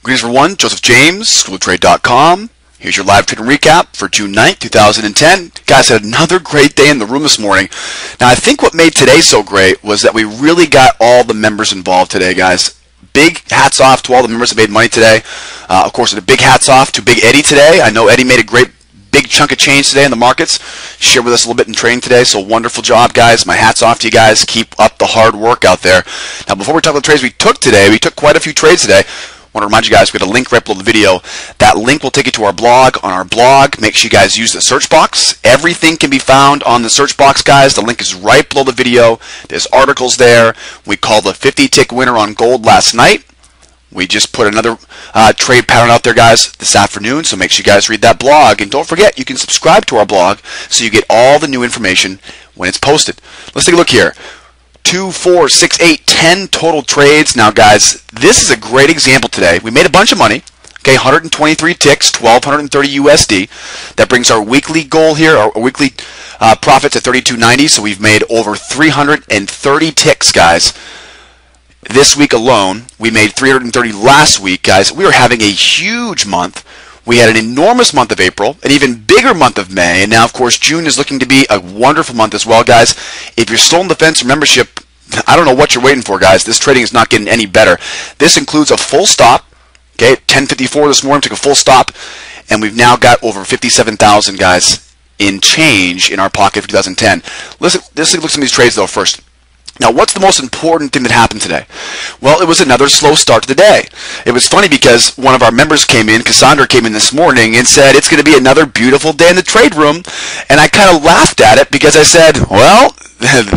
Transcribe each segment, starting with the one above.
Greetings everyone, Joseph James, SchoolOfTrade.com. Here's your live trading recap for June 9th, 2010. Guys, had another great day in the room this morning. Now, I think what made today so great was that we really got all the members involved today, guys. Big hats off to all the members that made money today. Of course, a big hats off to Big Eddie today. I know Eddie made a great big chunk of change today in the markets. Shared with us a little bit in trading today, so wonderful job, guys. My hat's off to you guys. Keep up the hard work out there. Now, before we talk about the trades we took today, we took quite a few trades today. I want to remind you guys, we got a link right below the video. That link will take you to our blog. On our blog, make sure you guys use the search box. Everything can be found on the search box, guys. The link is right below the video. There's articles there. We called the 50-tick winner on gold last night. We just put another trade pattern out there, guys, this afternoon, so make sure you guys read that blog. And don't forget, you can subscribe to our blog so you get all the new information when it's posted. Let's take a look here. 2, 4, 6, 8, 10 total trades. Now, guys, this is a great example today. We made a bunch of money. Okay, 123 ticks, 1,230 USD. That brings our weekly goal here, our weekly profit to 32.90. So we've made over 330 ticks, guys. This week alone, we made 330 last week, guys. We are having a huge month. We had an enormous month of April, an even bigger month of May, and now, of course, June is looking to be a wonderful month as well, guys. If you're still on the fence for membership, I don't know what you're waiting for, guys. This trading is not getting any better. This includes a full stop. Okay, 10:54 this morning, took a full stop, and we've now got over 57,000, guys, in change in our pocket for 2010. Let's look at some of these trades, though, first. Now, what's the most important thing that happened today? Well, it was another slow start to the day. It was funny because one of our members came in, Cassandra came in this morning and said, it's going to be another beautiful day in the trade room. And I kind of laughed at it because I said, well,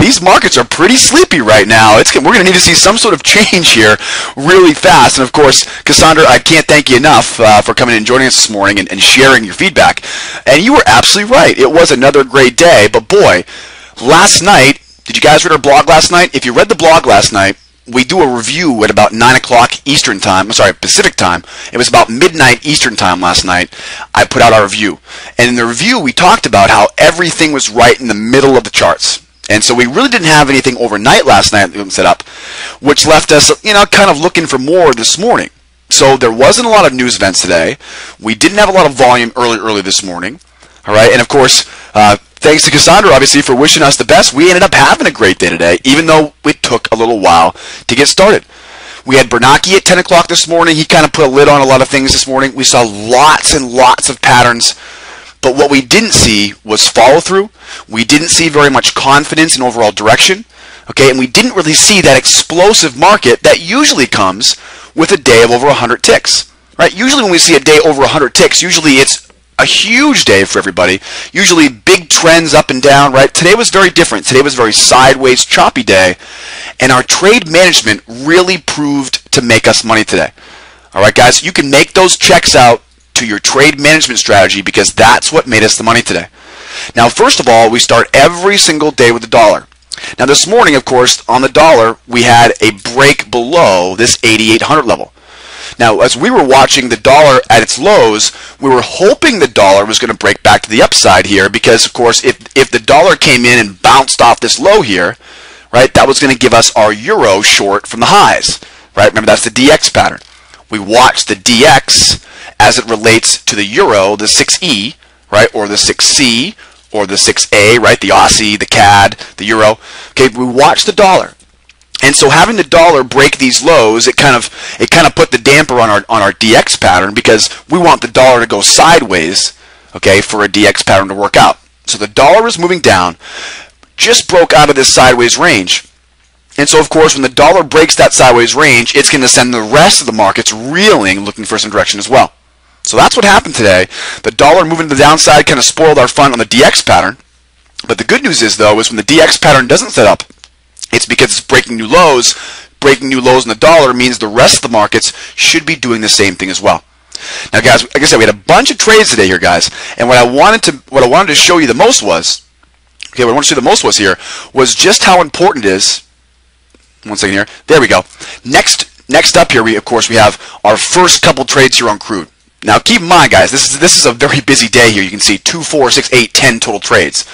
these markets are pretty sleepy right now. We're going to need to see some sort of change here really fast. And of course, Cassandra, I can't thank you enough for coming in and joining us this morning and sharing your feedback. And you were absolutely right. It was another great day. But boy, last night, did you guys read our blog last night? If you read the blog last night, we do a review at about 9 o'clock Eastern time. I'm sorry, Pacific time. It was about midnight Eastern time last night. I put out our review. And in the review, we talked about how everything was right in the middle of the charts. And so we really didn't have anything overnight last night that we set up, which left us, kind of looking for more this morning. So there wasn't a lot of news events today. We didn't have a lot of volume early this morning. All right, and of course, thanks to Cassandra, obviously, for wishing us the best. We ended up having a great day today, even though it took a little while to get started. We had Bernanke at 10 o'clock this morning. He kind of put a lid on a lot of things this morning. We saw lots and lots of patterns. But what we didn't see was follow-through. We didn't see very much confidence in overall direction. Okay, and we didn't really see that explosive market that usually comes with a day of over 100 ticks. Right? Usually when we see a day over 100 ticks, usually it's a huge day for everybody. Usually big trends up and down, right? Today was very different. Today was a very sideways, choppy day. And our trade management really proved to make us money today. All right, guys, you can make those checks out to your trade management strategy because that's what made us the money today. Now, first of all, we start every single day with the dollar. Now, this morning, of course, on the dollar, we had a break below this 8,800 level. Now, as we were watching the dollar at its lows, we were hoping the dollar was going to break back to the upside here because, of course, if the dollar came in and bounced off this low here, right, that was going to give us our euro short from the highs, right? Remember, that's the DX pattern. We watched the DX as it relates to the euro, the 6E, right, or the 6C, or the 6A, right, the Aussie, the CAD, the euro. Okay, we watched the dollar. And so having the dollar break these lows, it kind of put the damper on our DX pattern because we want the dollar to go sideways, okay, for a DX pattern to work out. So the dollar is moving down, just broke out of this sideways range. And so, of course, when the dollar breaks that sideways range, it's going to send the rest of the markets reeling, looking for some direction as well. So that's what happened today. The dollar moving to the downside kind of spoiled our fun on the DX pattern. But the good news is, though, is when the DX pattern doesn't set up, it's because it's breaking new lows. Breaking new lows in the dollar means the rest of the markets should be doing the same thing as well. Now, guys, like I said, we had a bunch of trades today here, guys. And what I wanted to show you the most was, okay, what I want to show you the most was here, was just how important it is. One second here. There we go. Next up here, of course, we have our first couple trades here on crude. Now keep in mind, guys, this is a very busy day here. You can see 2, 4, 6, 8, 10 total trades.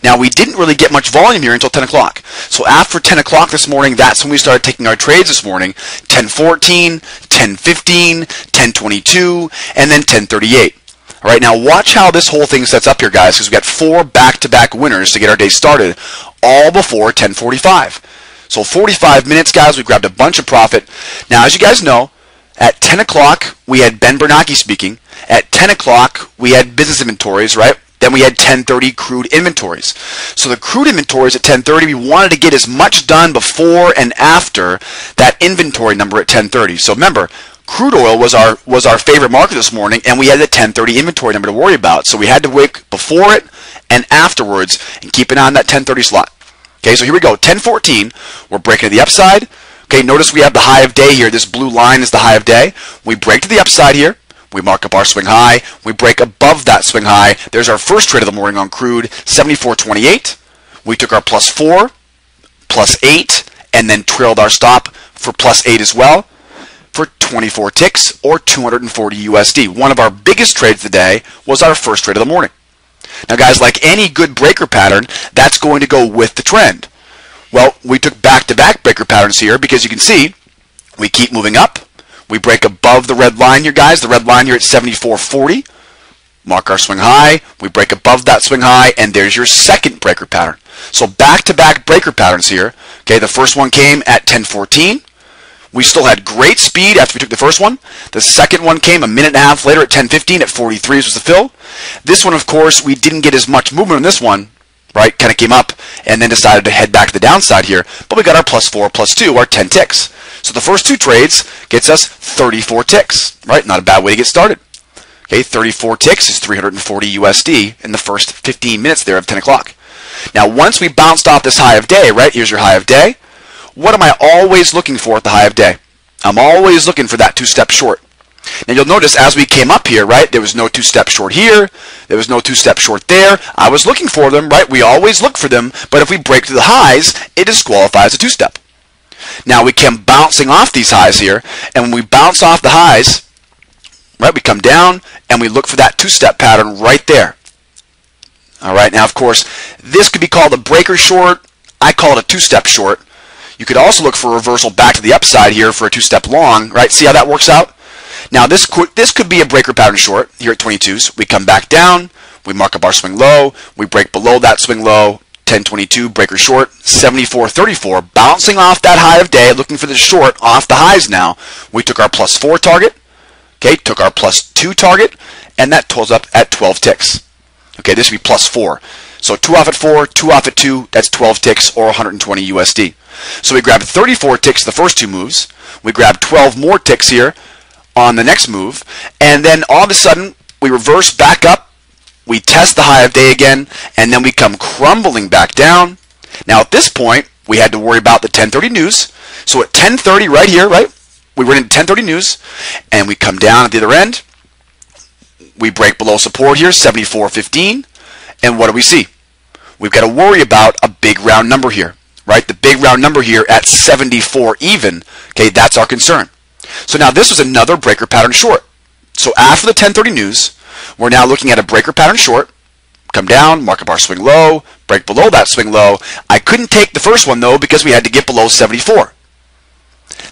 Now we didn't really get much volume here until 10 o'clock. So after 10 o'clock this morning, that's when we started taking our trades this morning. 10:14, 10:15, 10:22, and then 10:38. All right, now watch how this whole thing sets up here, guys, because we've got 4 back-to-back winners to get our day started, all before 10:45. So 45 minutes, guys, we grabbed a bunch of profit. Now, as you guys know, at 10 o'clock, we had Ben Bernanke speaking. At 10 o'clock, we had business inventories, right? Then we had 10:30 crude inventories. So the crude inventories at 10:30, we wanted to get as much done before and after that inventory number at 10:30. So remember, crude oil was our favorite market this morning, and we had the 10:30 inventory number to worry about. So we had to wait before it and afterwards and keep an eye on that 10:30 slot. Okay, so here we go. 10:14, we're breaking to the upside. Okay, notice we have the high of day here. This blue line is the high of day. We break to the upside here. We mark up our swing high. We break above that swing high. There's our first trade of the morning on crude, 74.28. We took our +4, +8, and then trailed our stop for +8 as well for 24 ticks or 240 USD. One of our biggest trades of the day was our first trade of the morning. Now, guys, like any good breaker pattern, that's going to go with the trend. Well, we took back-to-back breaker patterns here because you can see we keep moving up. We break above the red line here, guys. The red line here at 74.40. Mark our swing high. We break above that swing high, and there's your second breaker pattern. So back-to-back breaker patterns here. Okay, the first one came at 10:14. We still had great speed after we took the first one. The second one came a minute and a half later at 10:15 at 43 was the fill. This one, of course, we didn't get as much movement on this one. Right, kind of came up and then decided to head back to the downside here. But we got our +4, +2, our 10 ticks. So the first 2 trades gets us 34 ticks. Right, not a bad way to get started. Okay, 34 ticks is 340 USD in the first 15 minutes there of 10 o'clock. Now, once we bounced off this high of day, right, here's your high of day. What am I always looking for at the high of day? I'm always looking for that 2-step short. Now you'll notice as we came up here, right, there was no 2-step short here, there was no 2-step short there. I was looking for them, right? We always look for them, but if we break through the highs, it disqualifies a 2-step. Now we came bouncing off these highs here, and when we bounce off the highs, right, we come down and we look for that 2-step pattern right there. All right, now of course, this could be called a breaker short. I call it a 2-step short. You could also look for a reversal back to the upside here for a 2-step long, right? See how that works out? Now this could be a breaker pattern short here at 22s. We come back down, we mark up our swing low, we break below that swing low, 1022 breaker short, 74.34, bouncing off that high of day, looking for the short off the highs now. We took our +4 target, okay, took our +2 target, and that totals up at 12 ticks. Okay, this would be +4. So 2 off at 4, 2 off at 2, that's 12 ticks or 120 USD. So we grabbed 34 ticks the first 2 moves. We grabbed 12 more ticks here on the next move, and then all of a sudden we reverse back up, we test the high of day again, and then we come crumbling back down. Now at this point we had to worry about the 10:30 news. So at 10:30 right here, right, we run into 10:30 news and we come down at the other end. We break below support here, 74.15, and what do we see? We've got to worry about a big round number here, right? The big round number here at 74 even. Okay, that's our concern. So now this was another breaker pattern short. So after the 10:30 news, we're now looking at a breaker pattern short. Come down, mark up our swing low, break below that swing low. I couldn't take the first one though because we had to get below 74.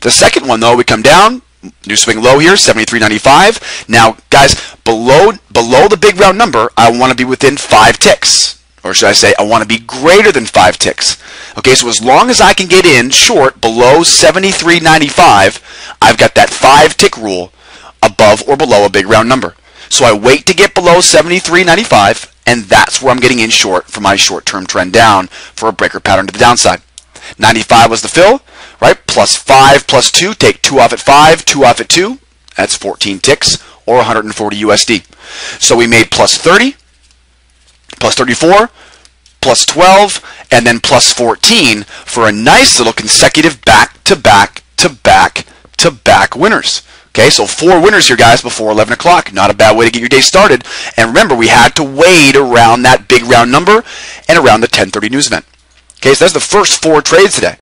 The second one though, we come down, new swing low here, 73.95. Now guys, below the big round number, I want to be within 5 ticks. Or should I say, I want to be greater than 5 ticks. Okay, so as long as I can get in short below 73.95, I've got that 5-tick rule above or below a big round number. So I wait to get below 73.95, and that's where I'm getting in short for my short-term trend down for a breaker pattern to the downside. 95 was the fill, right? +5, +2, take 2 off at 5, 2 off at 2. That's 14 ticks or 140 USD. So we made +30, +34, +12, and then +14 for a nice little consecutive back-to-back-to-back-to-back winners. Okay, so 4 winners here, guys, before 11 o'clock. Not a bad way to get your day started. And remember, we had to wait around that big round number and around the 10:30 news event. Okay, so that's the first 4 trades today.